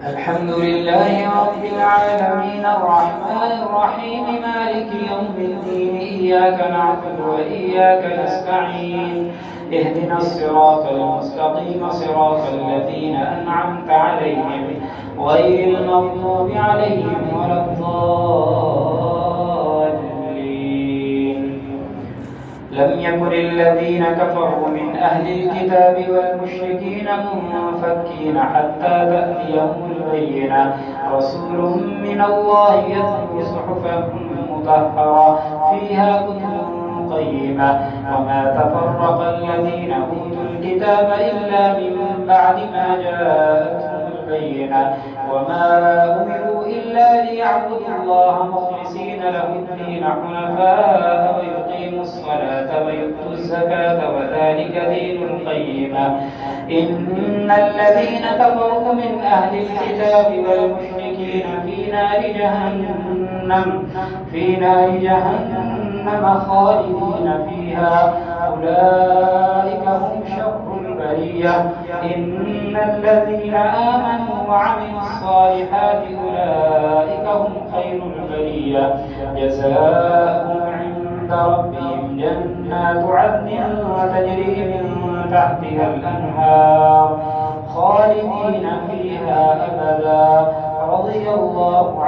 الحمد لله رب العالمين الرحمن الرحيم مالك يوم الدين إياك نعبد وإياك نستعين اهدنا الصراط المستقيم صراط الذين أنعمت عليهم غير المغضوب عليهم ولا الضالين. لم يكن الذين كفروا من أهل الكتاب والمشركين منفكين حتى تأتيهم البينة رسول من الله يتلو صحفا مطهرة فيها كتب قيمة وما تفرق الذين أوتوا الكتاب إلا من بعد ما جاءتهم البينة وما أمروا إلا ليعبدوا الله مخلصين له الدين حنفاء ويقيموا الصلاة ويؤتوا الزكاة وذلك دين القيمة. إن الذين كفروا من أهل الكتاب والمشركين في نار جهنم خالدين فيها أولئك هم شر البرية. إن الذين آمنوا وعملوا الصالحات أولئك هم خير البرية جزاؤهم عند ربهم جنات عدن تجري من تحتها الأنهار خالدين فيها أبدا رضي الله